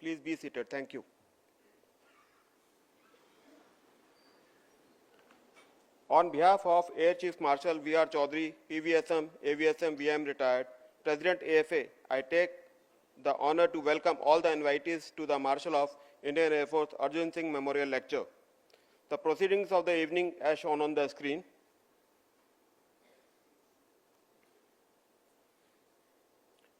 Please be seated. Thank you. On behalf of Air Chief Marshal V.R. Chaudhary, PVSM, AVSM, VM retired, President AFA, I take the honor to welcome all the invitees to the Marshal of Indian Air Force Arjun Singh Memorial Lecture. The proceedings of the evening as shown on the screen.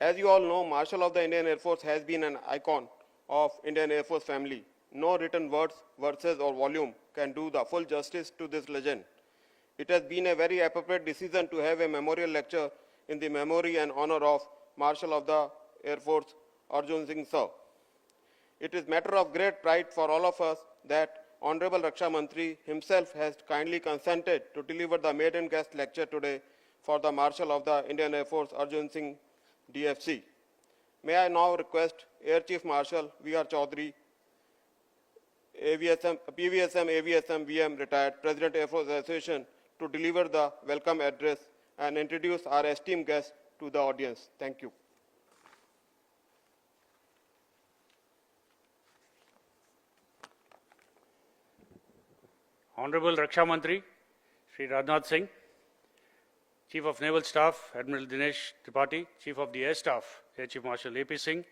As you all know, Marshal of the Indian Air Force has been an icon of Indian Air Force family. No written words, verses or volume can do the full justice to this legend. It has been a very appropriate decision to have a memorial lecture in the memory and honor of Marshal of the Air Force Arjun Singh Sir. It is matter of great pride for all of us that Honorable Raksha Mantri himself has kindly consented to deliver the maiden guest lecture today for the Marshal of the Indian Air Force Arjun Singh DFC. May I now request Air Chief Marshal V.R. Chaudhary, PVSM, AVSM, VM retired, President Air Force Association, to deliver the welcome address and introduce our esteemed guests to the audience. Thank you. Honorable Raksha Mantri, Shri Rajnath Singh, Chief of Naval Staff, Admiral Dinesh Tripathi, Chief of the Air Staff, Air Chief Marshal A.P. Singh,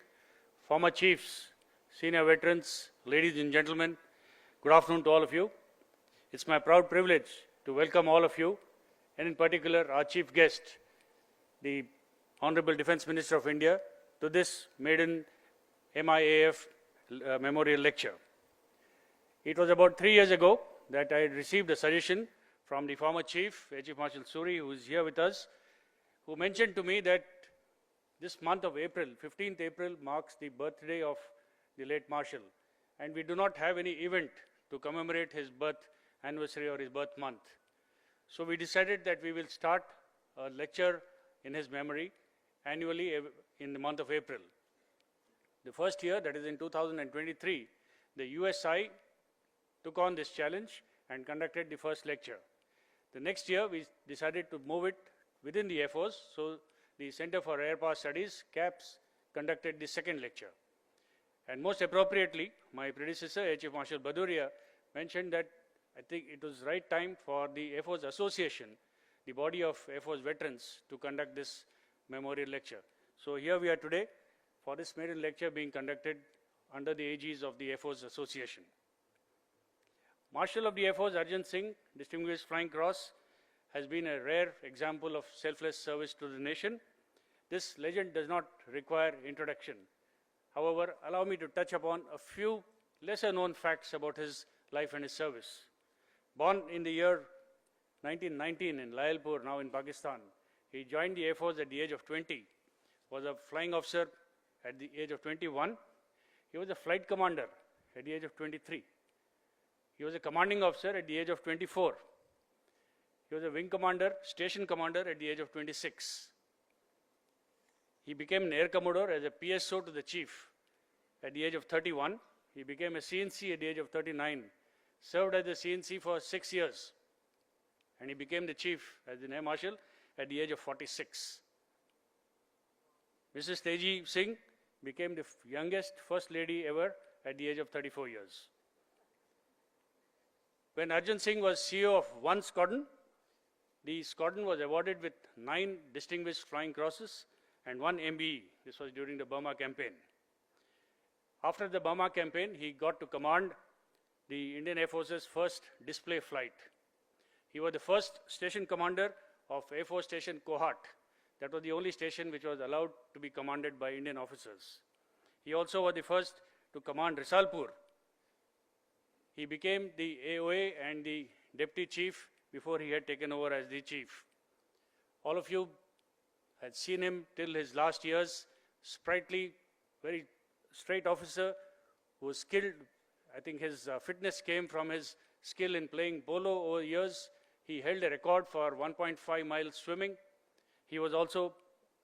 former chiefs, senior veterans, ladies and gentlemen, good afternoon to all of you. It's my proud privilege to welcome all of you, and in particular our chief guest, the Honorable Defence Minister of India, to this maiden MIAF Memorial Lecture. It was about 3 years ago that I had received a suggestion from the former chief, Air Chief Marshal Suri, who is here with us, who mentioned to me that this month of April, 15th April, marks the birthday of the late Marshal, and we do not have any event to commemorate his birth anniversary or his birth month. So we decided that we will start a lecture in his memory annually in the month of April. The first year, that is in 2023, the USI took on this challenge and conducted the first lecture. The next year, we decided to move it within the Air Force, so the Center for Air Power Studies, CAPS, conducted the second lecture. And most appropriately, my predecessor, Air Chief Marshal Bhadoria, mentioned that I think it was right time for the Air Force Association, the body of Air Force veterans, to conduct this memorial lecture. So here we are today for this maiden lecture being conducted under the aegis of the Air Force Association. Marshal of the Air Force Arjun Singh, Distinguished Flying Cross, has been a rare example of selfless service to the nation. This legend does not require introduction. However, allow me to touch upon a few lesser known facts about his life and his service. Born in the year 1919 in Layalpur, now in Pakistan, he joined the Air Force at the age of 20, was a flying officer at the age of 21. He was a flight commander at the age of 23. He was a commanding officer at the age of 24. He was a wing commander, station commander at the age of 26. He became an air commodore as a PSO to the chief at the age of 31. He became a CNC at the age of 39, served as a CNC for 6 years, and he became the chief as an Air Marshal at the age of 46. Mrs. Teji Singh became the youngest First Lady ever at the age of 34 years. When Arjun Singh was CEO of one squadron, the squadron was awarded with 9 Distinguished Flying Crosses and 1 MBE. This was during the Burma campaign. After the Burma campaign, he got to command the Indian Air Force's first display flight. He was the first station commander of Air Force Station Kohat. That was the only station which was allowed to be commanded by Indian officers. He also was the first to command Risalpur. He became the AOA and the deputy chief before he had taken over as the chief. All of you had seen him till his last years, sprightly, very straight officer who was skilled. I think his fitness came from his skill in playing polo over years. He held a record for 1.5 miles swimming. He was also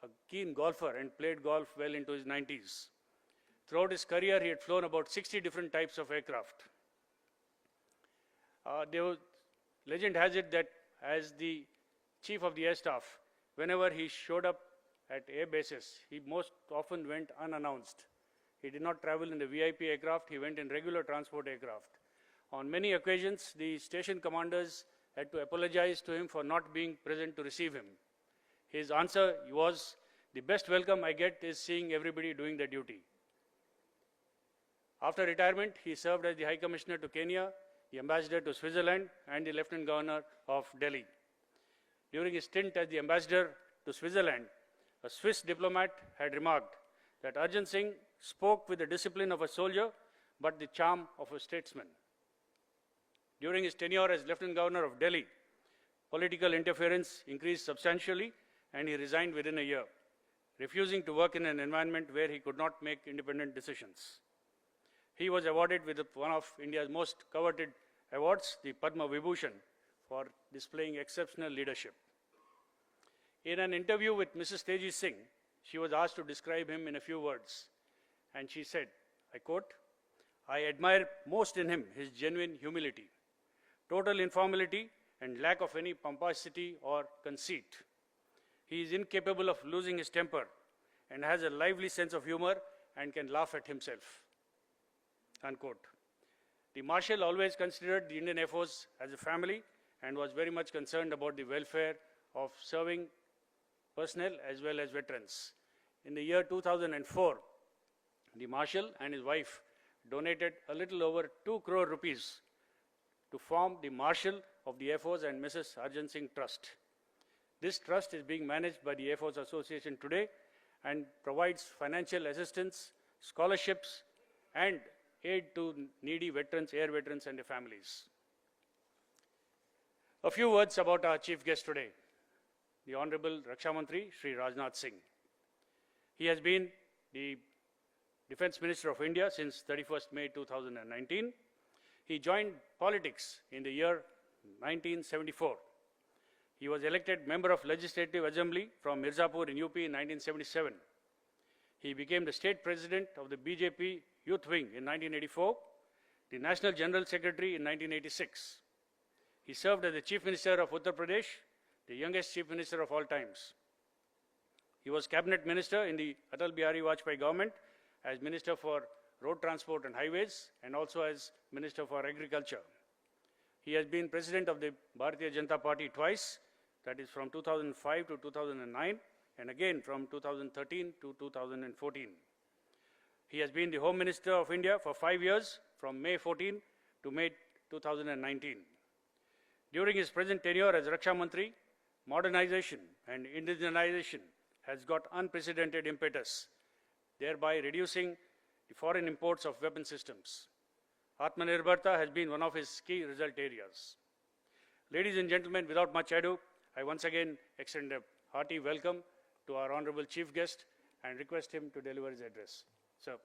a keen golfer and played golf well into his 90s. Throughout his career, he had flown about 60 different types of aircraft. Legend has it that as the chief of the air staff, whenever he showed up at air bases, he most often went unannounced. He did not travel in the VIP aircraft, he went in regular transport aircraft. On many occasions, the station commanders had to apologize to him for not being present to receive him. His answer was, "The best welcome I get is seeing everybody doing their duty." After retirement, he served as the High Commissioner to Kenya, the Ambassador to Switzerland, and the Lieutenant Governor of Delhi. During his stint as the Ambassador to Switzerland, a Swiss diplomat had remarked that Arjun Singh spoke with the discipline of a soldier, but the charm of a statesman. During his tenure as Lieutenant Governor of Delhi, political interference increased substantially, and he resigned within a year, refusing to work in an environment where he could not make independent decisions. He was awarded with one of India's most coveted awards, the Padma Vibhushan, for displaying exceptional leadership. In an interview with Mrs. Teji Singh, she was asked to describe him in a few words, and she said, I quote, "I admire most in him his genuine humility, total informality, and lack of any pomposity or conceit. He is incapable of losing his temper and has a lively sense of humor and can laugh at himself." Unquote. The Marshal always considered the Indian Air Force as a family and was very much concerned about the welfare of serving personnel as well as veterans. In the year 2004, the Marshal and his wife donated a little over 2 crore rupees to form the Marshal of the Air Force and Mrs. Arjun Singh Trust. This trust is being managed by the Air Force Association today and provides financial assistance, scholarships, and aid to needy veterans, air veterans, and their families. A few words about our chief guest today, the Honorable Raksha Mantri, Shri Rajnath Singh. He has been the Defense Minister of India since 31st May 2019. He joined politics in the year 1974. He was elected member of Legislative Assembly from Mirzapur in UP in 1977. He became the state president of the BJP Youth Wing in 1984, the National General Secretary in 1986. He served as the Chief Minister of Uttar Pradesh, the youngest Chief Minister of all times. He was Cabinet Minister in the Atal Bihari Vajpayee government as Minister for Road Transport and Highways and also as Minister for Agriculture. He has been President of the Bharatiya Janata Party twice, that is from 2005 to 2009, and again from 2013 to 2014. He has been the Home Minister of India for 5 years, from May 14 to May 2019. During his present tenure as Raksha Mantri, modernization and indigenization has got unprecedented impetus, thereby reducing the foreign imports of weapon systems. Atmanirbharta has been one of his key result areas. Ladies and gentlemen, without much ado, I once again extend a hearty welcome to our honorable chief guest and request him to deliver his address. Sir.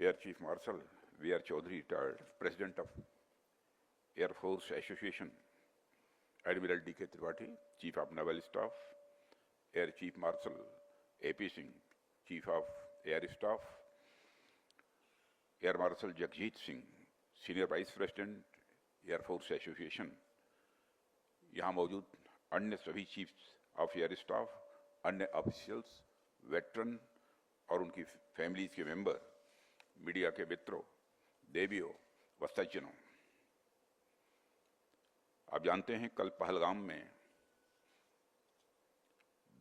Air Chief Marshal V.R. Chaudhary, retired President of Air Force Association, Admiral D.K. Tripathi, Chief of Naval Staff, Air Chief Marshal A.P. Singh, Chief of Air Staff, Air Marshal Jagjit Singh, Senior Vice President, Air Force Association, यहाँ मौजूद अन्य सभी chiefs of air staff, अन्य officials, veteran और उनकी families के member, media के मित्रों, देवियों व सज्जनों, आप जानते हैं कल पहलगाम में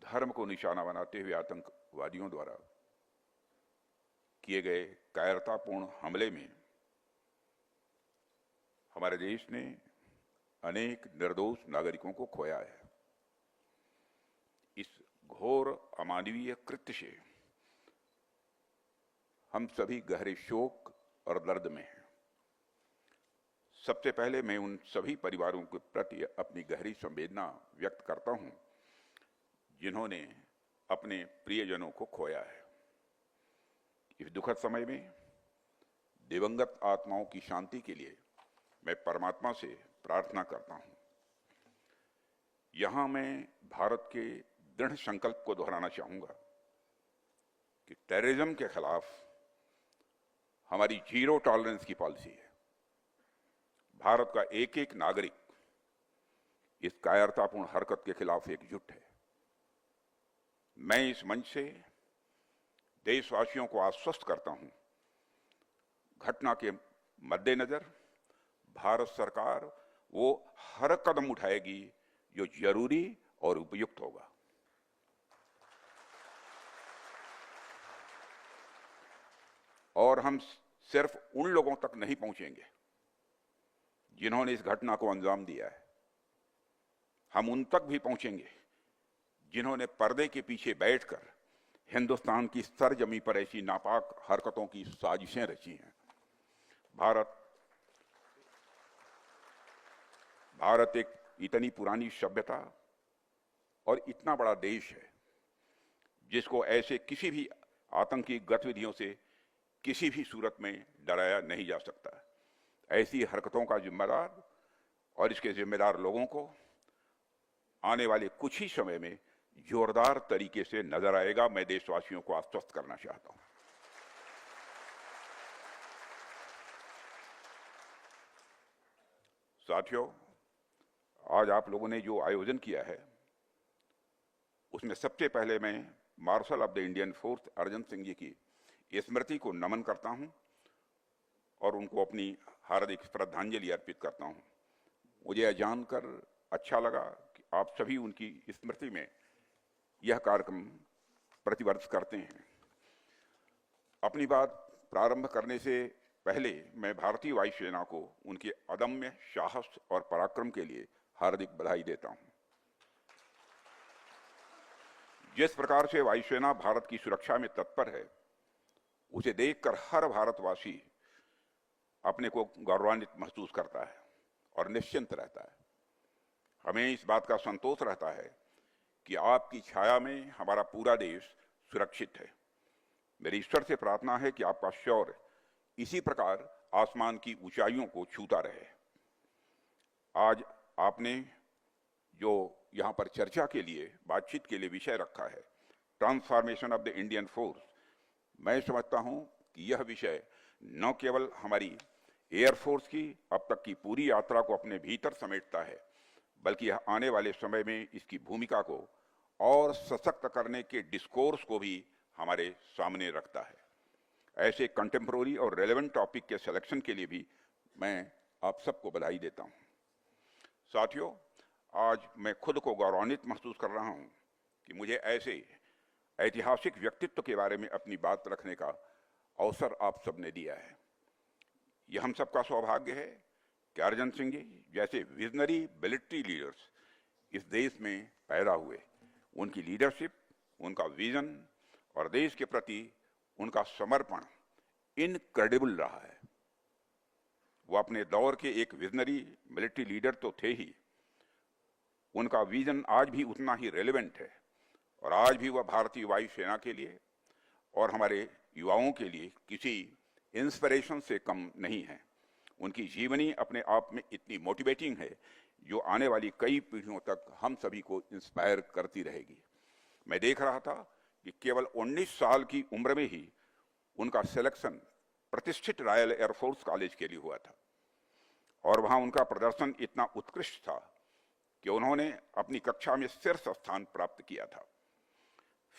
धर्म को निशाना बनाते हुए आतंकवादियों द्वारा किए गए कायरतापूर्ण हमले में हमारे देश ने अनेक निर्दोष नागरिकों को खोया है। इस घोर अमानवीय कृत्य से हम सभी गहरे शोक और दर्द में हैं। सबसे पहले मैं उन सभी परिवारों के प्रति अपनी गहरी संवेदना व्यक्त करता हूं जिन्होंने अपने प्रियजनों को खोया है। इस दुखद समय में दिवंगत आत्माओं की शांति के लिए मैं परमात्मा से प्रार्थना करता हूं। यहां मैं भारत के दृढ़ संकल्प को दोहराना चाहूंगा कि टेररिज्म के खिलाफ हमारी जीरो टॉलरेंस की पॉलिसी है। भारत का एक एक नागरिक इस कायरतापूर्ण हरकत के खिलाफ एकजुट है। मैं इस मंच से देशवासियों को आश्वस्त करता हूं, घटना के मद्देनजर भारत सरकार वो हर कदम उठाएगी जो जरूरी और उपयुक्त होगा। और हम सिर्फ उन लोगों तक नहीं पहुंचेंगे जिन्होंने इस घटना को अंजाम दिया है, हम उन तक भी पहुंचेंगे जिन्होंने पर्दे के पीछे बैठकर हिंदुस्तान की सरजमी पर ऐसी नापाक हरकतों की साजिशें रची हैं। भारत एक इतनी पुरानी सभ्यता और इतना बड़ा देश है जिसको ऐसे किसी भी आतंकी गतिविधियों से किसी भी सूरत में डराया नहीं जा सकता। ऐसी हरकतों का जिम्मेदार और इसके जिम्मेदार लोगों को आने वाले कुछ ही समय में जोरदार तरीके से नजर आएगा। मैं देशवासियों को आश्वस्त करना चाहता हूं। साथियों, आज आप लोगों ने जो आयोजन किया है उसमें सबसे पहले मैं marshal of the Indian force Arjan Singh ji की स्मृति को नमन करता हूं और उनको अपनी हार्दिक श्रद्धांजलि अर्पित करता हूं। मुझे यह जानकर अच्छा लगा कि आप सभी उनकी स्मृति में यह कार्यक्रम प्रतिवर्ष करते हैं। अपनी बात प्रारंभ करने से पहले मैं भारतीय वायुसेना को उनके अदम्य साहस और पराक्रम के लिए हार्दिक बधाई देता हूं। जिस प्रकार से वायुसेना भारत की सुरक्षा में तत्पर है, उसे देखकर हर भारतवासी अपने को गौरवान्वित महसूस करता है और निश्चिंत रहता है। हमें इस बात का संतोष रहता है कि आपकी छाया में हमारा पूरा देश सुरक्षित है। मेरी ईश्वर से प्रार्थना है कि आपका शौर्य इसी प्रकार आसमान की ऊंचाइयों को छूता रहे। आज आपने जो यहां पर चर्चा के लिए, बातचीत के लिए विषय रखा है, transformation of the Indian force, मैं समझता हूं कि यह विषय न केवल हमारी एयरफोर्स की अब तक की पूरी यात्रा को अपने भीतर समेटता है, बल्कि यह आने वाले समय में इसकी भूमिका को और सशक्त करने के डिस्कोर्स को भी हमारे सामने रखता है। ऐसे कंटेम्प्रोरी और रेलेवेंट टॉपिक के सिलेक्शन के लिए भी मैं आप सबको बधाई देता हूं। साथियों, आज मैं खुद को गौरवान्वित महसूस कर रहा हूं कि मुझे ऐसे ऐतिहासिक व्यक्तित्व के बारे में अपनी बात रखने का अवसर आप सबने दिया है। यह हम सबका सौभाग्य है कि अर्जन सिंह जी जैसे विजनरी मिलिट्री लीडर्स इस देश में पैदा हुए। उनकी लीडरशिप, उनका विजन और देश के प्रति उनका समर्पण इनक्रेडिबल रहा है। वो अपने दौर के एक विजनरी मिलिट्री लीडर तो थे ही, उनका विजन आज भी उतना ही रेलेवेंट है और आज भी वह भारतीय वायुसेना के लिए और हमारे युवाओं के लिए किसी इंस्पिरेशन से कम नहीं है। उनकी जीवनी अपने आप में इतनी मोटिवेटिंग है जो आने वाली कई पीढ़ियों तक हम सभी को इंस्पायर करती रहेगी। मैं देख रहा था कि केवल 19 साल की उम्र में ही उनका सिलेक्शन प्रतिष्ठित रॉयल एयरफोर्स कॉलेज के लिए हुआ था और वहां उनका प्रदर्शन इतना उत्कृष्ट था कि उन्होंने अपनी कक्षा में शीर्ष स्थान प्राप्त किया था।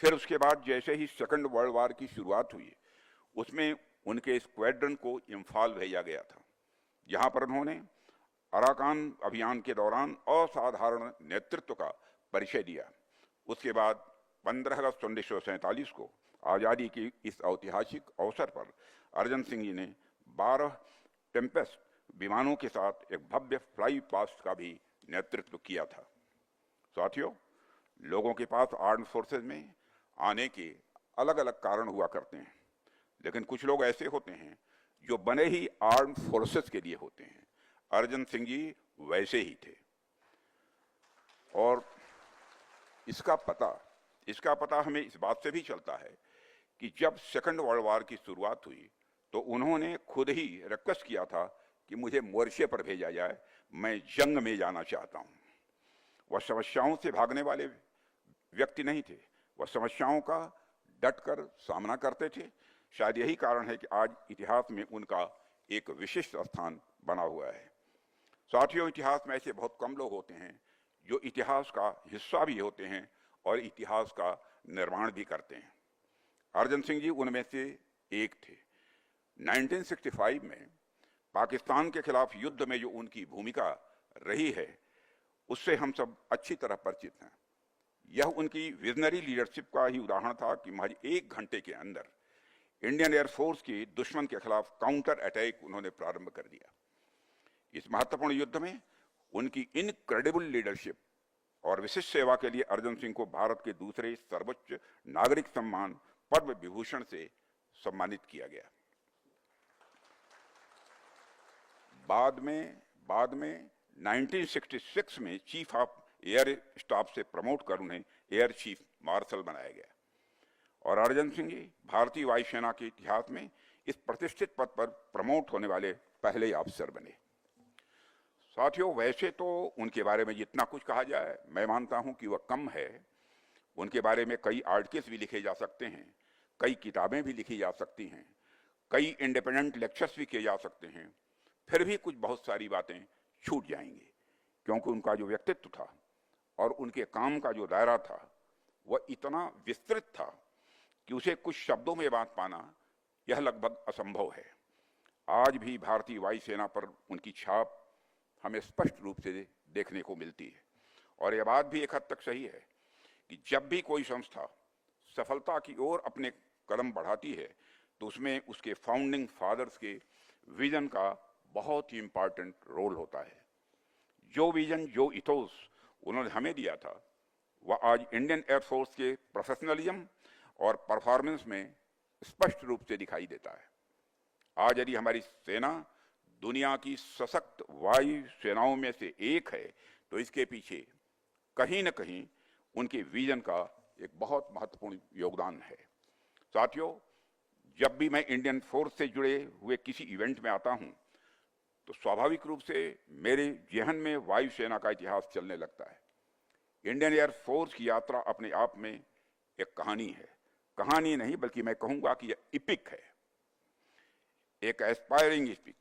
फिर उसके बाद जैसे ही सेकंड वर्ल्ड वॉर की शुरुआत हुई, उसमें उनके स्क्वाड्रन को इम्फाल भेजा गया था, जहां पर उन्होंने अराकान अभियान के दौरान असाधारण नेतृत्व का परिचय दिया। उसके बाद 15 अगस्त 1947 को आजादी की इस ऐतिहासिक अवसर पर अर्जन सिंह जी ने 12 टेम्पेस्ट विमानों के साथ एक भव्य फ्लाई पास्ट का भी नेतृत्व किया था। साथियों, लोगों के पास आर्म्ड फोर्सेज में आने के अलग अलग कारण हुआ करते हैं, लेकिन कुछ लोग ऐसे होते हैं जो बने ही आर्म्ड फोर्सेज के लिए होते हैं। अर्जन सिंह जी वैसे ही थे और इसका पता हमें इस बात से भी चलता है कि जब सेकंड वर्ल्ड वॉर की शुरुआत हुई तो उन्होंने खुद ही रिक्वेस्ट किया था कि मुझे मोर्चे पर भेजा जाए, मैं जंग में जाना चाहता हूं। वह समस्याओं से भागने वाले व्यक्ति नहीं थे, वह समस्याओं का डटकर सामना करते थे। शायद यही कारण है कि आज इतिहास में उनका एक विशिष्ट स्थान बना हुआ है। साथियों, इतिहास में ऐसे बहुत कम लोग होते हैं जो इतिहास का हिस्सा भी होते हैं और इतिहास का निर्माण भी करते हैं। अर्जन सिंह जी उनमें से एक थे। 1965 में पाकिस्तान के खिलाफ युद्ध में जो उनकी भूमिका रही है उससे हम सब अच्छी तरह परिचित हैं। यह उनकी विजनरी लीडरशिप का ही उदाहरण था कि महज 1 घंटे के अंदर इंडियन एयरफोर्स की दुश्मन के खिलाफ काउंटर अटैक उन्होंने प्रारंभ कर दिया। इस महत्वपूर्ण युद्ध में उनकी इनक्रेडिबल लीडरशिप और विशिष्ट सेवा के लिए अर्जन सिंह को भारत के दूसरे सर्वोच्च नागरिक सम्मान पद्म विभूषण से सम्मानित किया गया। बाद में 1966 में चीफ ऑफ एयर स्टाफ से प्रमोट कर उन्हें एयर चीफ मार्शल बनाया गया और अर्जन सिंह जी भारतीय वायुसेना के इतिहास में इस प्रतिष्ठित पद पर प्रमोट होने वाले पहले अफसर बने। साथियों, वैसे तो उनके बारे में जितना कुछ कहा जाए मैं मानता हूं कि वह कम है। उनके बारे में कई आर्टिकल्स भी लिखे जा सकते हैं, कई किताबें भी लिखी जा सकती हैं, कई इंडिपेंडेंट लेक्चर्स भी किए जा सकते हैं, फिर भी कुछ बहुत सारी बातें छूट जाएंगी क्योंकि उनका जो व्यक्तित्व था और उनके काम का जो दायरा था वह इतना विस्तृत था कि उसे कुछ शब्दों में बात पाना यह लगभग असंभव है। आज भी भारतीय वायुसेना पर उनकी छाप हमें स्पष्ट रूप से देखने को मिलती है और यह बात भी एक हद तक सही है कि जब भी कोई संस्था सफलता की ओर अपने कदम बढ़ाती है तो उसमें उसके फाउंडिंग फादर्स के विजन का बहुत ही इंपॉर्टेंट रोल होता है। जो विजन, जो इथोस उन्होंने हमें दिया था वह आज इंडियन एयरफोर्स के प्रोफेशनलिज्म और परफॉर्मेंस में स्पष्ट रूप से दिखाई देता है। आज यदि हमारी सेना दुनिया की सशक्त वायु सेनाओं में से एक है तो इसके पीछे कहीं न कहीं उनके विजन का एक बहुत महत्वपूर्ण योगदान है। साथियों, जब भी मैं इंडियन फोर्स से जुड़े हुए किसी इवेंट में आता हूं तो स्वाभाविक रूप से मेरे जहन में वायुसेना का इतिहास चलने लगता है। इंडियन एयर फोर्स की यात्रा अपने आप में एक कहानी है। कहानी नहीं बल्कि मैं कहूंगा कि यह इपिक है, एक एस्पायरिंग इपिक,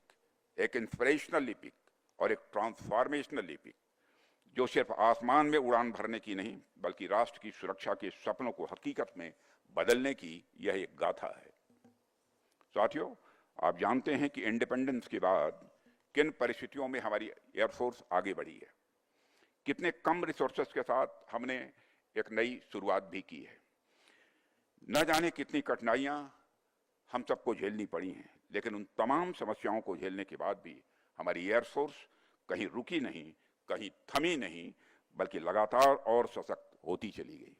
एक इंस्पिरेशनल इपिक और एक ट्रांसफॉर्मेशनल इपिक जो सिर्फ आसमान में उड़ान भरने की नहीं बल्कि राष्ट्र की सुरक्षा के सपनों को हकीकत में बदलने की यह एक गाथा है। साथियों, आप जानते हैं कि इंडिपेंडेंस के बाद किन परिस्थितियों में हमारी एयरफोर्स आगे बढ़ी है। कितने कम रिसोर्सेस के साथ हमने एक नई शुरुआत भी की है। न जाने कितनी कठिनाइयां हम सबको झेलनी पड़ी हैं, लेकिन उन तमाम समस्याओं को झेलने के बाद भी हमारी एयरफोर्स कहीं रुकी नहीं, कहीं थमी नहीं, बल्कि लगातार और सशक्त होती चली गई।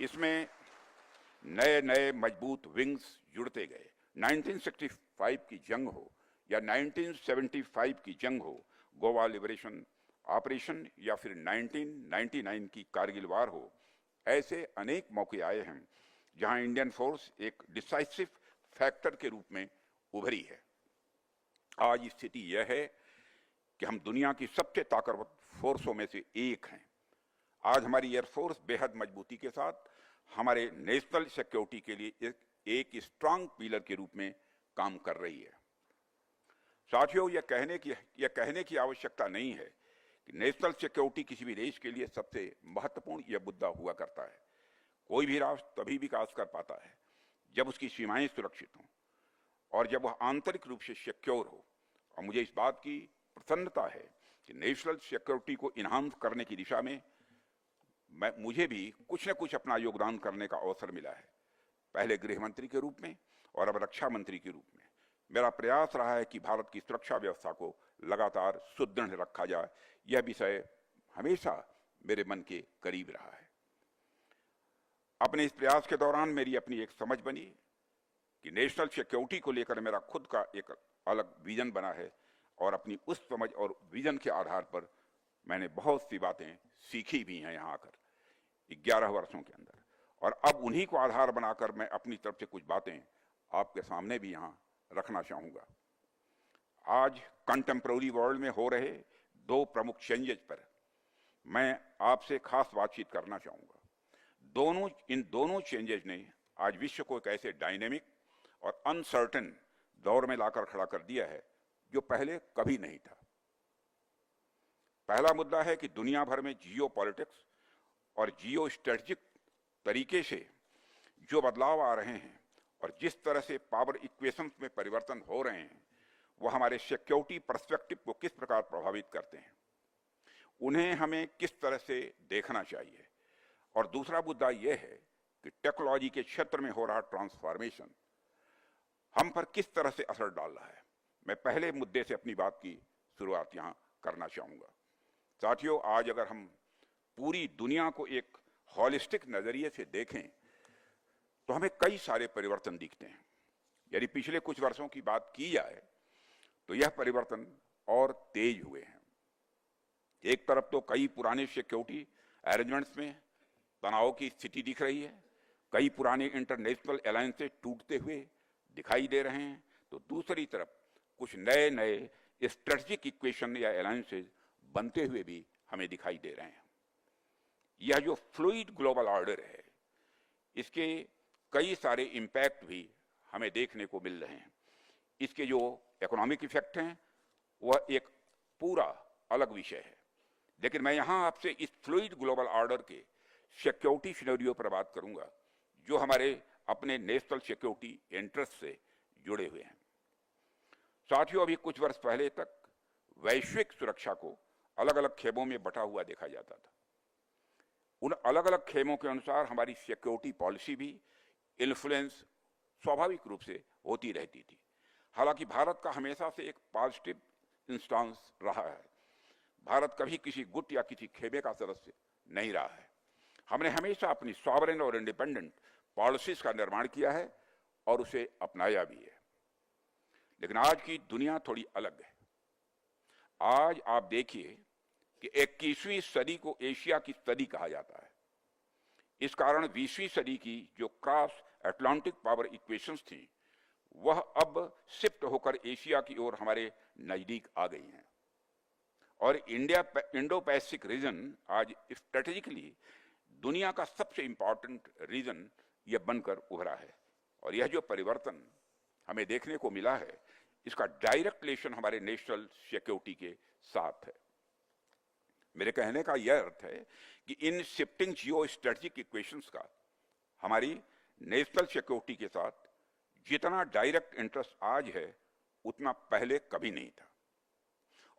इसमें नए नए मजबूत विंग्स जुड़ते गए। 1965 की जंग हो या 1975 की जंग हो, गोवा लिबरेशन ऑपरेशन या फिर 1999 की कारगिल वार हो, ऐसे अनेक मौके आए हैं जहां इंडियन फोर्स एक डिसाइसिव फैक्टर के रूप में उभरी है। आज स्थिति यह है कि हम दुनिया की सबसे ताकतवर फोर्सों में से एक हैं। आज हमारी एयरफोर्स बेहद मजबूती के साथ हमारे नेशनल सिक्योरिटी के लिए एक स्ट्रांग पिलर के रूप में काम कर रही है। साथियों, यह कहने की आवश्यकता नहीं है कि नेशनल सिक्योरिटी किसी भी देश के लिए सबसे महत्वपूर्ण यह मुद्दा हुआ करता है। कोई भी राष्ट्र तभी विकास कर पाता है जब उसकी सीमाएं सुरक्षित हों और जब वह आंतरिक रूप से सिक्योर हो। और मुझे इस बात की प्रसन्नता है कि नेशनल सिक्योरिटी को इन्हांस करने की दिशा में मुझे भी कुछ न कुछ अपना योगदान करने का अवसर मिला है। पहले गृह मंत्री के रूप में और अब रक्षा मंत्री के रूप में मेरा प्रयास रहा है कि भारत की सुरक्षा व्यवस्था को लगातार सुदृढ़ रखा जाए। यह विषय हमेशा मेरे मन के करीब रहा है। अपने इस प्रयास के दौरान मेरी अपनी एक समझ बनी कि नेशनल सिक्योरिटी को लेकर मेरा खुद का एक अलग विजन बना है और अपनी उस समझ और विजन के आधार पर मैंने बहुत सी बातें सीखी भी हैं यहाँ आकर 11 वर्षों के अंदर। और अब उन्हीं को आधार बनाकर मैं अपनी तरफ से कुछ बातें आपके सामने भी यहाँ रखना चाहूँगा। आज कंटेम्प्रेरी वर्ल्ड में हो रहे दो प्रमुख चेंजेस पर मैं आपसे खास बातचीत करना चाहूंगा। इन दोनों चेंजेस ने आज विश्व को एक ऐसे डायनेमिक और अनसर्टेन दौर में लाकर खड़ा कर दिया है जो पहले कभी नहीं था। पहला मुद्दा है कि दुनिया भर में जियो पॉलिटिक्स और जियो स्ट्रेटेजिक तरीके से जो बदलाव आ रहे हैं और जिस तरह से पावर इक्वेशंस में परिवर्तन हो रहे हैं वह हमारे सिक्योरिटी पर्सपेक्टिव को किस प्रकार प्रभावित करते हैं, उन्हें हमें किस तरह से देखना चाहिए। और दूसरा मुद्दा यह है कि टेक्नोलॉजी के क्षेत्र में हो रहा ट्रांसफॉर्मेशन हम पर किस तरह से असर डाल रहा है। मैं पहले मुद्दे से अपनी बात की शुरुआत यहां करना चाहूंगा। साथियों, आज अगर हम पूरी दुनिया को एक हॉलिस्टिक नजरिए से देखें तो हमें कई सारे परिवर्तन दिखते हैं। यदि पिछले कुछ वर्षों की बात की जाए तो यह परिवर्तन और तेज हुए हैं। एक तरफ तो कई पुराने सिक्योरिटी अरेंजमेंट्स में तनाव की स्थिति दिख रही है, कई पुराने इंटरनेशनल अलायंसेस टूटते हुए दिखाई दे रहे हैं, तो दूसरी तरफ कुछ नए नए स्ट्रेटेजिक इक्वेशन या अलायंसेस बनते हुए भी हमें दिखाई दे रहे हैं। यह जो फ्लूइड ग्लोबल ऑर्डर है, इसके कई सारे इम्पैक्ट भी हमें देखने को मिल रहे हैं। इसके जो इकोनॉमिक इफेक्ट हैं वह एक पूरा अलग विषय है, लेकिन मैं यहां आपसे इस फ्लूइड ग्लोबल ऑर्डर के सिक्योरिटी सिनेरियो पर बात करूंगा जो हमारे अपने नेशनल सिक्योरिटी इंटरेस्ट से जुड़े हुए हैं। साथियों, अभी कुछ वर्ष पहले तक वैश्विक सुरक्षा को अलग अलग खेमों में बटा हुआ देखा जाता था। उन अलग अलग खेमों के अनुसार हमारी सिक्योरिटी पॉलिसी भी इन्फ्लुएंस स्वाभाविक रूप से होती रहती थी। हालांकि भारत का हमेशा से एक पॉजिटिव इंस्टांस रहा है। भारत कभी किसी गुट या किसी खेमे का सदस्य नहीं रहा है। हमने हमेशा अपनी सॉवरेन और इंडिपेंडेंट पॉलिसीज का निर्माण किया है और उसे अपनाया भी है। लेकिन आज की दुनिया थोड़ी अलग है। आज आप देखिए कि 21वीं सदी को एशिया की सदी कहा जाता है। इस कारण 20वीं सदी की जो क्रॉस अटलांटिक पावर इक्वेशंस थी वह अब शिफ्ट होकर एशिया की ओर हमारे नजदीक आ गई हैं और इंडो पैसिफिक रीजन आज स्ट्रेटेजिकली दुनिया का सबसे इंपॉर्टेंट रीजन यह बनकर उभरा है। और यह जो परिवर्तन हमें देखने को मिला है इसका डायरेक्ट रिलेशन हमारे नेशनल सिक्योरिटी के साथ है। मेरे कहने का यह अर्थ है कि in shifting geo strategic equations का हमारी नेशनल सिक्योरिटी के साथ जितना डायरेक्ट इंटरेस्ट आज है उतना पहले कभी नहीं था।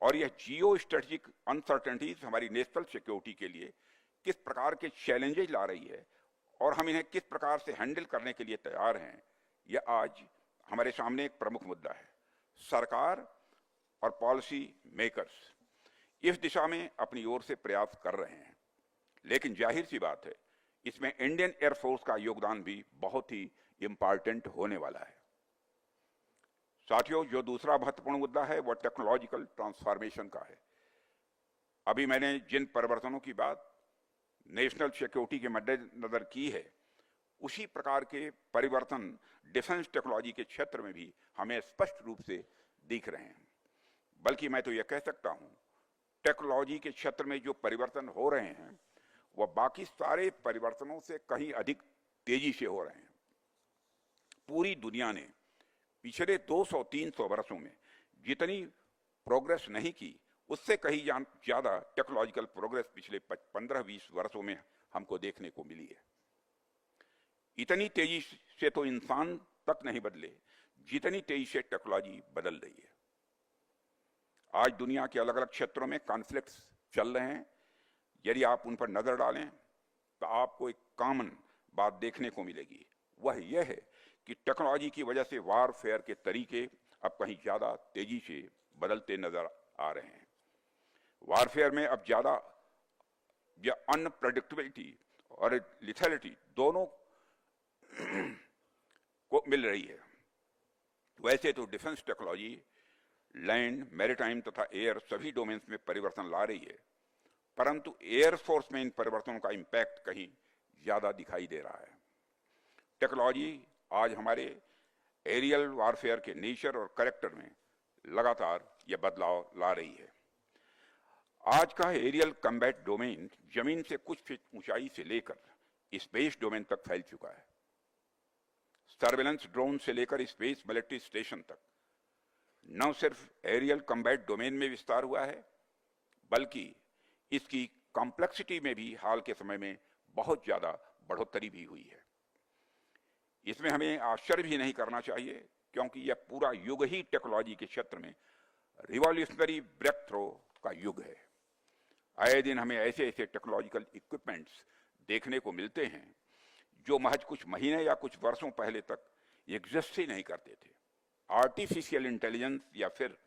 और यह जियो स्ट्रेटेजिक अनसर्टेनिटीज हमारी नेशनल सिक्योरिटी के लिए किस प्रकार के चैलेंजेस ला रही है और हम इन्हें किस प्रकार से हैंडल करने के लिए तैयार हैं, यह आज हमारे सामने एक प्रमुख मुद्दा है। सरकार और पॉलिसी मेकर्स इस दिशा में अपनी ओर से प्रयास कर रहे हैं, लेकिन जाहिर सी बात है इसमें इंडियन एयरफोर्स का योगदान भी बहुत ही इंपॉर्टेंट होने वाला है। साथियों, जो दूसरा महत्वपूर्ण मुद्दा है वह टेक्नोलॉजिकल ट्रांसफॉर्मेशन का है। अभी मैंने जिन परिवर्तनों की बात नेशनल सिक्योरिटी के मद्देनजर की है उसी प्रकार के परिवर्तन डिफेंस टेक्नोलॉजी के क्षेत्र में भी हमें स्पष्ट रूप से दिख रहे हैं। बल्कि मैं तो यह कह सकता हूं टेक्नोलॉजी के क्षेत्र में जो परिवर्तन हो रहे हैं वह बाकी सारे परिवर्तनों से कहीं अधिक तेजी से हो रहे हैं। पूरी दुनिया ने पिछले 200-300 वर्षों में जितनी प्रोग्रेस नहीं की उससे कहीं ज्यादा टेक्नोलॉजिकल प्रोग्रेस पिछले 15-20 वर्षों में हमको देखने को मिली है। इतनी तेजी से तो इंसान तक नहीं बदले जितनी तेजी से टेक्नोलॉजी बदल रही है। आज दुनिया के अलग अलग क्षेत्रों में कॉन्फ्लिक्ट्स चल रहे हैं। यदि आप उन पर नजर डालें तो आपको एक कॉमन बात देखने को मिलेगी, वह यह है कि टेक्नोलॉजी की वजह से वारफेयर के तरीके अब कहीं ज्यादा तेजी से बदलते नजर आ रहे हैं। वारफेयर में अब ज्यादा या अनप्रेडिक्टेबिलिटी और लिथैलिटी दोनों को मिल रही है। वैसे तो डिफेंस टेक्नोलॉजी लैंड, मैरीटाइम तथा एयर सभी डोमेन्स में परिवर्तन ला रही है, परंतु एयरफोर्स में इन परिवर्तनों का इंपैक्ट कहीं ज्यादा दिखाई दे रहा है। टेक्नोलॉजी आज हमारे एरियल वारफेयर के नेचर और कैरेक्टर में लगातार यह बदलाव ला रही है। आज का एरियल कम्बैट डोमेन जमीन से कुछ फीट ऊंचाई से लेकर स्पेस डोमेन तक फैल चुका है। सर्वेलेंस ड्रोन से लेकर स्पेस मिलिट्री स्टेशन तक न सिर्फ एरियल कम्बैट डोमेन में विस्तार हुआ है, बल्कि इसकी कॉम्प्लेक्सिटी में भी हाल के समय में बहुत ज्यादा बढ़ोतरी भी हुई है। इसमें हमें आश्चर्य भी नहीं करना चाहिए, क्योंकि यह पूरा युग ही टेक्नोलॉजी के क्षेत्र में रिवॉल्यूशनरी ब्रेक थ्रो का युग है। आए दिन हमें ऐसे ऐसे टेक्नोलॉजिकल इक्विपमेंट्स देखने को मिलते हैं जो महज कुछ महीने या कुछ वर्षों पहले तक एग्जिस्ट ही नहीं करते थे। आर्टिफिशियल इंटेलिजेंस या फिर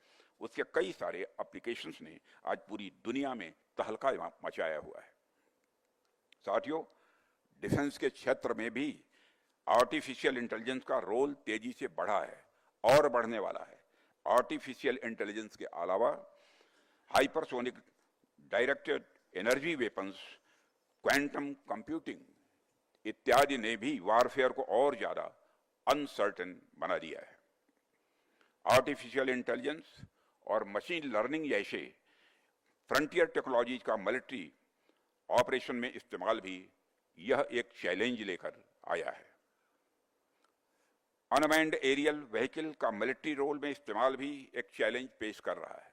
उसके कई सारे एप्लीकेशंस ने आज पूरी दुनिया में तहलका मचाया हुआ है। साथियों, डिफेंस के क्षेत्र में भी आर्टिफिशियल इंटेलिजेंस का रोल तेजी से बढ़ा है और बढ़ने वाला है। आर्टिफिशियल इंटेलिजेंस के अलावा hypersonic directed energy weapons, quantum computing इत्यादि ने भी वारफेयर को और ज्यादा अनसर्टेन बना दिया है। आर्टिफिशियल इंटेलिजेंस और मशीन लर्निंग जैसे फ्रंटियर टेक्नोलॉजीज का मिलिट्री ऑपरेशन में इस्तेमाल भी यह एक चैलेंज लेकर आया है। अनमैन्ड एरियल व्हीकल का मिलिट्री रोल में इस्तेमाल भी एक चैलेंज पेश कर रहा है।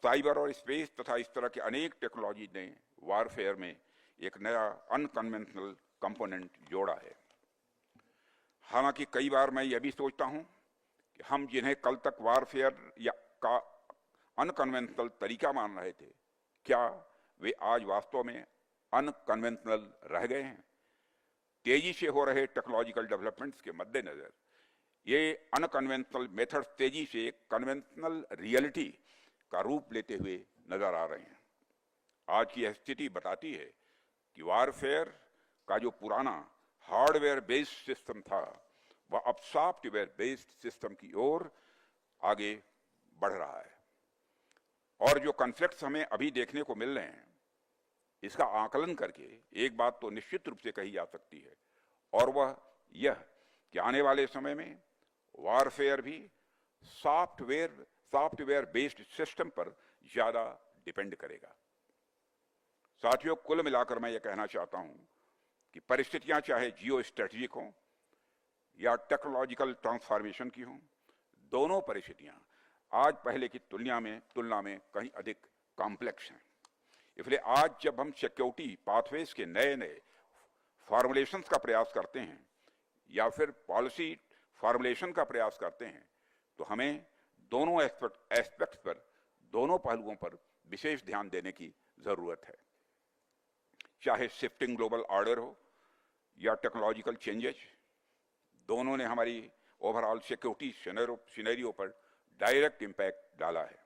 साइबर और स्पेस तथा इस तरह के अनेक टेक्नोलॉजी ने वारफेयर में एक नया अनकन्वेंशनल कंपोनेंट जोड़ा है। हालांकि कई बार मैं यह भी सोचता हूं कि हम जिन्हें कल तक वारफेयर या का अनकन्वेंशनल तरीका मान रहे थे, क्या वे आज वास्तव में अनकन्वेंशनल रह गए हैं? तेजी से हो रहे टेक्नोलॉजिकल डेवलपमेंट्स के मद्देनजर ये अनकन्वेंशनल मेथड्स तेजी से कन्वेंशनल रियलिटी का रूप लेते हुए नजर आ रहे हैं। आज की स्थिति बताती है कि वारफेयर का जो पुराना हार्डवेयर बेस्ड सिस्टम था, वह अब सॉफ्टवेयर बेस्ड सिस्टम की ओर आगे बढ़ रहा है। और जो कॉन्फ्लिक्ट्स हमें अभी देखने को मिल रहे हैं, इसका आकलन करके एक बात तो निश्चित रूप से कही जा सकती है, और वह यह कि आने वाले समय में वारफेयर भी सॉफ्टवेयर बेस्ड सिस्टम पर ज्यादा डिपेंड करेगा। साथियों, कुल मिलाकर मैं यह कहना चाहता हूं कि परिस्थितियां चाहे जियो स्ट्रेटेजिक हों या टेक्नोलॉजिकल ट्रांसफॉर्मेशन की हों, दोनों परिस्थितियां आज पहले की तुलना में कहीं अधिक कॉम्प्लेक्स हैं। इसलिए आज जब हम सिक्योरिटी पाथवेज के नए नए फॉर्मुलेशंस का प्रयास करते हैं या फिर पॉलिसी फॉर्मुलेशन का प्रयास करते हैं, तो हमें दोनों एस्पेक्ट्स पर, दोनों पहलुओं पर विशेष ध्यान देने की जरूरत है। चाहे शिफ्टिंग ग्लोबल ऑर्डर हो या टेक्नोलॉजिकल चेंजेस, दोनों ने हमारी ओवरऑल सिक्योरिटी सिनेरियो पर डायरेक्ट इम्पैक्ट डाला है।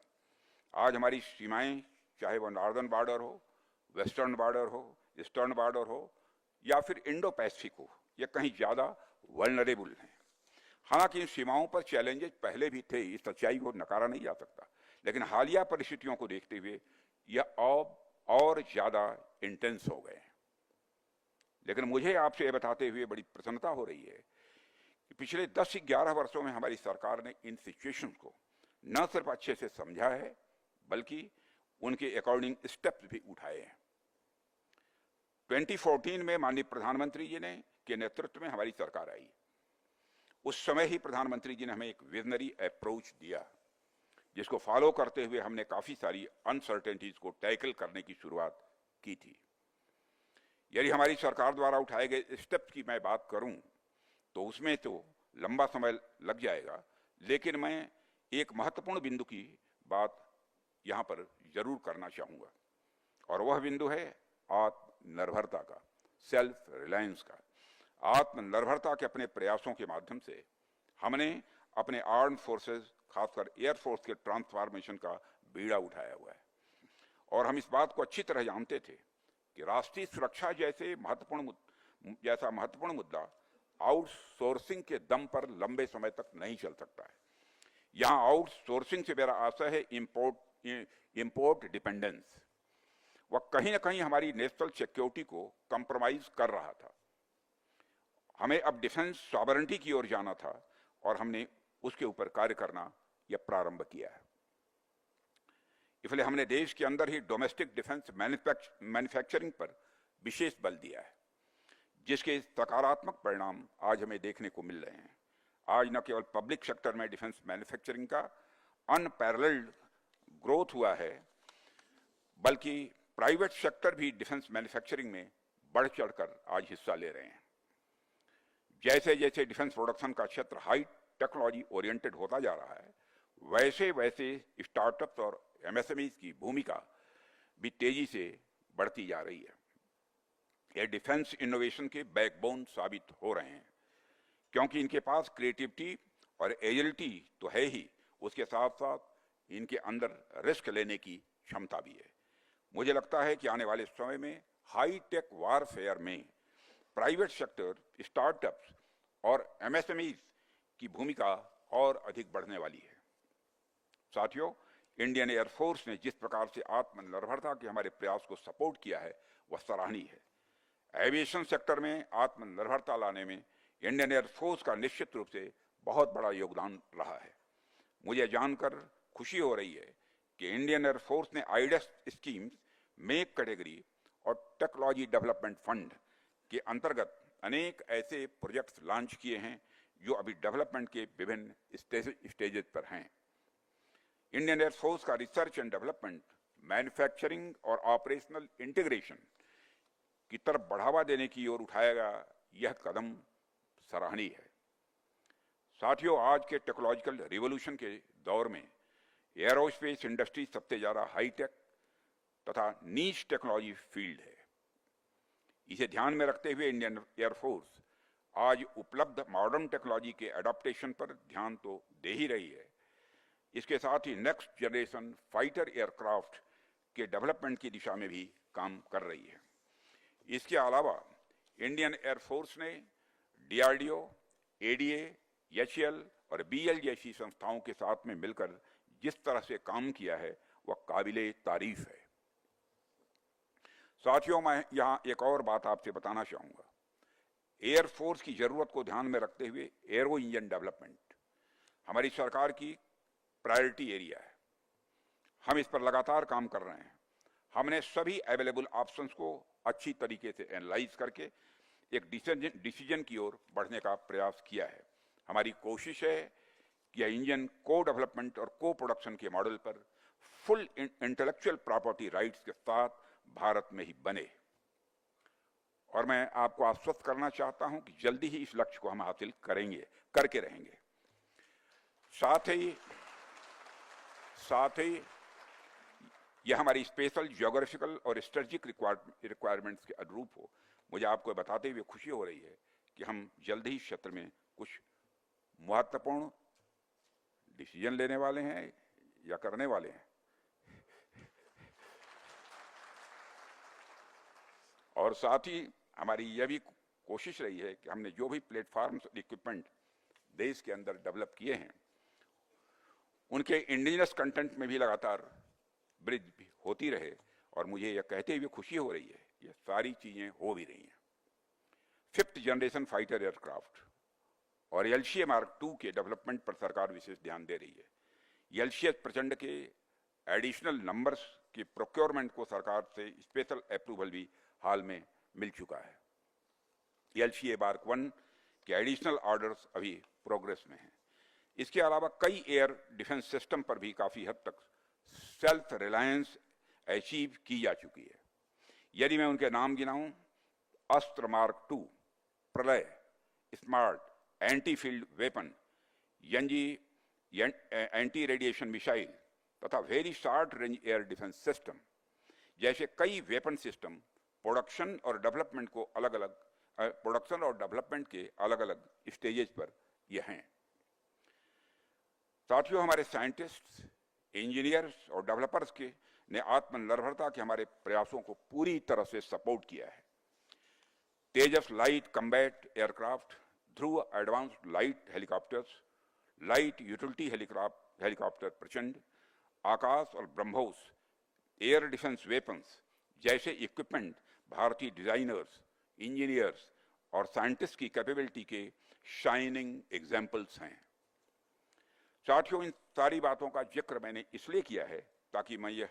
आज हमारी सीमाएं, चाहे वो नॉर्दर्न बॉर्डर हो, वेस्टर्न बॉर्डर हो, ईस्टर्न बॉर्डर हो या फिर इंडो पैसिफिक हो, ये कहीं ज्यादा वल्नरेबल हैं। हालांकि इन सीमाओं पर चैलेंजेस पहले भी थे, इस सच्चाई को नकारा नहीं जा सकता, लेकिन हालिया परिस्थितियों को देखते हुए यह और ज्यादा इंटेंस हो गए हैं। लेकिन मुझे आपसे यह बताते हुए बड़ी प्रसन्नता हो रही है कि पिछले 10 से 11 वर्षों में हमारी सरकार ने इन सिचुएशन को न सिर्फ अच्छे से समझा है, बल्कि उनके अकॉर्डिंग स्टेप्स भी उठाए हैं। 2014 में माननीय प्रधानमंत्री जी ने के नेतृत्व में हमारी सरकार आई। उस समय ही प्रधानमंत्री जी ने हमें एक विजनरी अप्रोच दिया, जिसको फॉलो करते हुए हमने काफी सारी अनसर्टेनिटीज को टैकल करने की शुरुआत की थी। यदि हमारी सरकार द्वारा उठाए गए स्टेप्स की मैं बात करूं तो उसमें तो लंबा समय लग जाएगा, लेकिन मैं एक महत्वपूर्ण बिंदु की बात यहां पर जरूर करना चाहूंगा, और वह बिंदु है आत्मनिर्भरता का, सेल्फ रिलायंस का। आत्मनिर्भरता के अपने प्रयासों के माध्यम से हमने अपने आर्म्ड फोर्सेस, खासकर एयरफोर्स के ट्रांसफॉर्मेशन का बीड़ा उठाया हुआ है। और हम इस बात को अच्छी तरह जानते थे कि राष्ट्रीय सुरक्षा जैसा महत्वपूर्ण मुद्दा आउटसोर्सिंग के दम पर लंबे समय तक नहीं चल सकता है। यहां आउटसोर्सिंग से मेरा आशय है इंपोर्ट डिपेंडेंस। वह कहीं ना कहीं हमारी नेशनल सिक्योरिटी को कंप्रोमाइज कर रहा था। हमें अब डिफेंस सॉवरेनिटी की ओर जाना था और हमने उसके ऊपर कार्य करना यह प्रारंभ किया है। इसलिए हमने देश के अंदर ही डोमेस्टिक डिफेंस मैन्युफैक्चरिंग पर विशेष बल दिया है, जिसके सकारात्मक परिणाम आज हमें देखने को मिल रहे हैं। आज न केवल पब्लिक सेक्टर में डिफेंस मैन्युफैक्चरिंग का अनपैरेलल्ड ग्रोथ हुआ है, बल्कि प्राइवेट सेक्टर भी डिफेंस मैन्युफैक्चरिंग में बढ़ चढ़कर आज हिस्सा ले रहे हैं। जैसे जैसे डिफेंस प्रोडक्शन का क्षेत्र हाई टेक्नोलॉजी ओरिएंटेड होता जा रहा है, वैसे वैसे स्टार्टअप्स और एमएसएमईज की भूमिका भी तेजी से बढ़ती जा रही है। ये डिफेंस इनोवेशन के बैकबोन साबित हो रहे हैं, क्योंकि इनके पास क्रिएटिविटी और एजिलिटी तो है ही, उसके साथ साथ इनके अंदर रिस्क लेने की क्षमता भी है। मुझे लगता है कि आने वाले समय में हाई टेक वारफेयर में प्राइवेट सेक्टर, स्टार्टअप्स और एमएसएमईज की भूमिका और अधिक बढ़ने वाली है। साथियों, इंडियन एयरफोर्स ने जिस प्रकार से आत्मनिर्भरता के हमारे प्रयास को सपोर्ट किया है, वह सराहनीय है। एविएशन सेक्टर में आत्मनिर्भरता लाने में इंडियन एयरफोर्स का निश्चित रूप से बहुत बड़ा योगदान रहा है। मुझे जानकर खुशी हो रही है कि इंडियन एयरफोर्स ने आईडेस स्कीम, मेक कैटेगरी और टेक्नोलॉजी डेवलपमेंट फंड के अंतर्गत अनेक ऐसे प्रोजेक्ट्स लॉन्च किए हैं जो अभी डेवलपमेंट के विभिन्न स्टेजेस पर हैं। इंडियन एयरफोर्स का रिसर्च एंड डेवलपमेंट, मैन्युफैक्चरिंग और ऑपरेशनल इंटीग्रेशन की तरफ बढ़ावा देने की ओर उठाएगा, यह कदम सराहनीय है। साथियों, आज के टेक्नोलॉजिकल रिवॉल्यूशन के दौर में एरोस्पेस इंडस्ट्री सबसे ज्यादा हाईटेक तथा नीच टेक्नोलॉजी फील्ड है। इसे ध्यान में रखते हुए इंडियन एयरफोर्स आज उपलब्ध मॉडर्न टेक्नोलॉजी के एडॉप्टेशन पर ध्यान तो दे ही रही है, इसके साथ ही नेक्स्ट जनरेशन फाइटर एयरक्राफ्ट के डेवलपमेंट की दिशा में भी काम कर रही है। इसके अलावा इंडियन एयरफोर्स ने डीआरडीओ, एडीए, एचएएल और बीएल जैसी संस्थाओं के साथ में मिलकर जिस तरह से काम किया है, वह काबिले तारीफ है। साथियों, मैं यहां एक और बात आपसे बताना चाहूंगा। एयरफोर्स की जरूरत को ध्यान में रखते हुए एरो इंजन डेवलपमेंट हमारी सरकार की प्रायोरिटी एरिया है। हम इस पर लगातार काम कर रहे हैं। हमने सभी अवेलेबल ऑप्शंस को अच्छी तरीके से एनालाइज करके एक डिसीजन की ओर बढ़ने का प्रयास किया है। हमारी कोशिश है कि यह इंजन को डेवलपमेंट और को प्रोडक्शन के मॉडल पर फुल इंटेलेक्चुअल प्रॉपर्टी राइट्स के साथ भारत में ही बने, और मैं आपको आश्वस्त करना चाहता हूं कि जल्दी ही इस लक्ष्य को हम हासिल करके रहेंगे। साथ ही यह हमारी स्पेशल ज्योग्राफिकल और स्ट्रेटेजिक रिक्वायरमेंट्स के अनुरूप हो। मुझे आपको बताते हुए खुशी हो रही है कि हम जल्द ही क्षेत्र में कुछ महत्वपूर्ण डिसीजन लेने वाले हैं या करने वाले हैं। और साथ ही हमारी यह भी कोशिश रही है कि हमने जो भी प्लेटफॉर्म्स और इक्विपमेंट देश के अंदर डेवलप किए हैं, उनके इंडिजिनस कंटेंट में भी लगातार वृद्धि होती रहे। और मुझे यह कहते हुए खुशी हो रही है, ये सारी चीजें हो भी रही हैं। 5th जनरेशन फाइटर एयरक्राफ्ट और एलसीए मार्क 2 के डेवलपमेंट पर सरकार विशेष ध्यान दे रही है। एलसीए प्रचंड के एडिशनल नंबर्स की प्रोक्योरमेंट को सरकार से स्पेशल अप्रूवल भी हाल में मिल चुका है। एलसीए मार्क 1 के एडिशनल ऑर्डर्स अभी प्रोग्रेस में हैं। इसके अलावा कई एयर डिफेंस सिस्टम पर भी काफी हद तक सेल्फ रिलायंस अचीव की जा चुकी है। यदि मैं उनके नाम गिनाऊं, अस्त्र mark 2, Pralay, smart anti field weapon, यंजी एंटी रेडिएशन मिसाइल तथा very short range air defence system जैसे कई वेपन सिस्टम प्रोडक्शन और डेवलपमेंट के अलग अलग स्टेजेस पर ये हैं। साथियों, हमारे साइंटिस्ट्स, इंजीनियर्स और डेवलपर्स ने आत्मनिर्भरता के हमारे प्रयासों को पूरी तरह से सपोर्ट किया है। Tejas light combat aircraft, Dhruv advanced light helicopters, light utility helicopter Prachand, Akash और ब्रह्मोस एयर डिफेंस वेपन्स जैसे इक्विपमेंट भारतीय डिजाइनर्स, इंजीनियर्स और साइंटिस्ट की कैपेबिलिटी के शाइनिंग एग्जाम्पल्स हैं। साथियों, इन सारी बातों का जिक्र मैंने इसलिए किया है ताकि मैं यह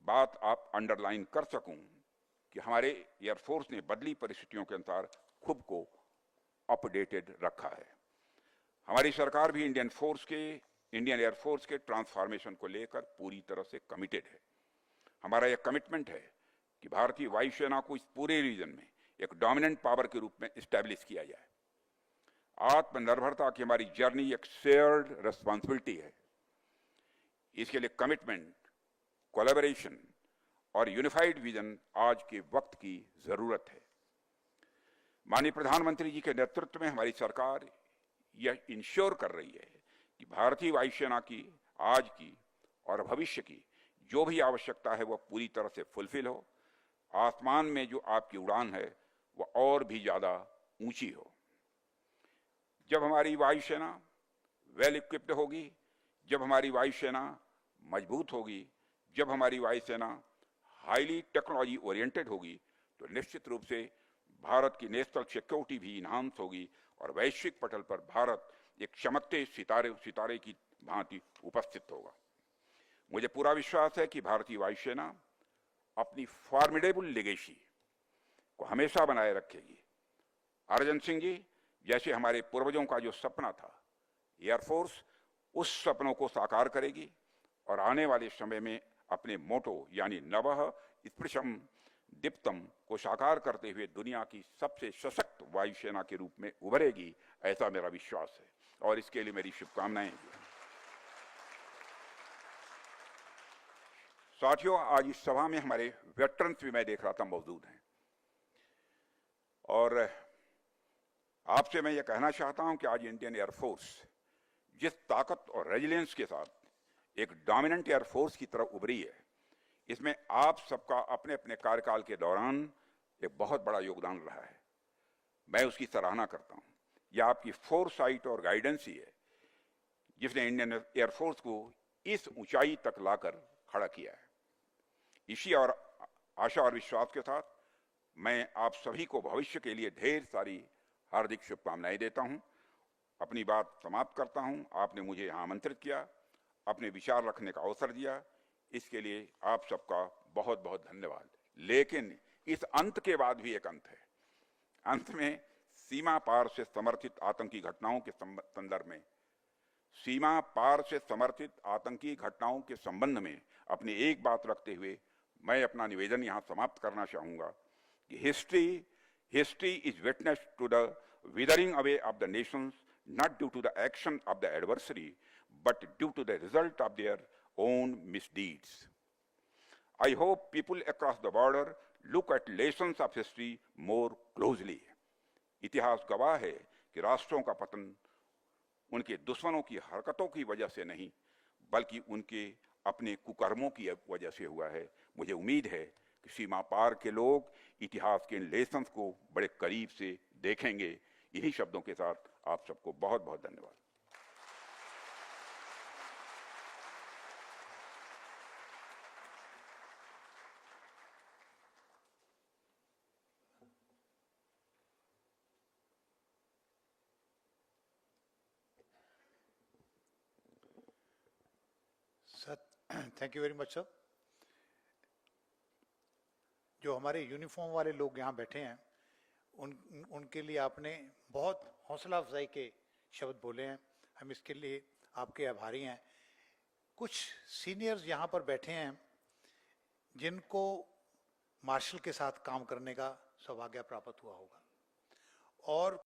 बात आप अंडरलाइन कर सकूं कि हमारे एयरफोर्स ने बदली परिस्थितियों के अनुसार खुद को अपडेटेड रखा है। हमारी सरकार भी इंडियन एयरफोर्स के ट्रांसफॉर्मेशन को लेकर पूरी तरह से कमिटेड है। हमारा यह कमिटमेंट है कि भारतीय वायुसेना को इस पूरे रीजन में एक डोमिनेंट पावर के रूप में इस्टेब्लिश किया जाए। आत्मनिर्भरता की हमारी जर्नी एक शेयर्ड रिस्पॉन्सिबिलिटी है। इसके लिए कमिटमेंट, कोलैबोरेशन और यूनिफाइड विजन आज के वक्त की जरूरत है। माननीय प्रधानमंत्री जी के नेतृत्व में हमारी सरकार यह इंश्योर कर रही है कि भारतीय वायुसेना की आज की और भविष्य की जो भी आवश्यकता है वह पूरी तरह से फुलफिल हो। आसमान में जो आपकी उड़ान है वह और भी ज्यादा ऊंची हो। जब हमारी वायुसेना वेल इक्विप्ड होगी, जब हमारी वायुसेना मजबूत होगी, जब हमारी वायुसेना हाईली टेक्नोलॉजी ओरिएंटेड होगी, तो निश्चित रूप से भारत की नेशनल सिक्योरिटी भी इन्हांस होगी और वैश्विक पटल पर भारत एक चमकते सितारे की भांति उपस्थित होगा। मुझे पूरा विश्वास है कि भारतीय वायुसेना अपनी फॉर्मिडेबल लेगेसी को हमेशा बनाए रखेगी। अर्जन सिंह जी जैसे हमारे पूर्वजों का जो सपना था, एयरफोर्स उस सपनों को साकार करेगी और आने वाले समय में अपने मोटो यानी नवः स्पृशम दीप्तम को साकार करते हुए दुनिया की सबसे सशक्त वायुसेना के रूप में उभरेगी, ऐसा मेरा विश्वास है और इसके लिए मेरी शुभकामनाएं हैं। साथियों, आज इस सभा में हमारे वेटरन्स भी मैं देख रहा था मौजूद हैं और आपसे मैं ये कहना चाहता हूं कि आज इंडियन एयरफोर्स जिस ताकत और रेजिलियंस के साथ एक डोमिनेंट एयरफोर्स की तरफ उभरी है, इसमें आप सबका अपने अपने कार्यकाल के दौरान एक बहुत बड़ा योगदान रहा है। मैं उसकी सराहना करता हूं। यह आपकी फोरसाइट और गाइडेंस ही है जिसने इंडियन एयरफोर्स को इस ऊंचाई तक लाकर खड़ा किया है। इसी और आशा और विश्वास के साथ मैं आप सभी को भविष्य के लिए ढेर सारी हार्दिक शुभकामनाएं देता हूं। अपनी बात समाप्त करता हूं। आपने मुझे यहां आमंत्रित किया, अपने विचार रखने का अवसर दिया, इसके लिए आप सबका बहुत बहुत धन्यवाद। लेकिन इस अंत के बाद भी एक अंत है। अंत में सीमा पार से समर्थित आतंकी घटनाओं के संदर्भ में, सीमा पार से समर्थित आतंकी घटनाओं के संबंध में अपनी एक बात रखते हुए मैं अपना निवेदन यहां समाप्त करना चाहूंगा कि history is witness to the withering away of the nations, not due to the action of the adversary, but due to the result of their own misdeeds. I hope people across the border look at lessons of history more closely. इतिहास गवाह है कि राष्ट्रों का पतन उनके दुश्मनों की हरकतों की वजह से नहीं, बल्कि उनके अपने कुकर्मों की वजह से हुआ है। मुझे उम्मीद है कि सीमा पार के लोग इतिहास के इन लेसन्स को बड़े करीब से देखेंगे। यही शब्दों के साथ आप सबको बहुत बहुत धन्यवाद। Sir, thank you very much sir. जो हमारे यूनिफॉर्म वाले लोग यहाँ बैठे हैं उनके लिए आपने बहुत हौसला अफजाई के शब्द बोले हैं, हम इसके लिए आपके आभारी हैं। कुछ सीनियर्स यहाँ पर बैठे हैं जिनको मार्शल के साथ काम करने का सौभाग्य प्राप्त हुआ होगा और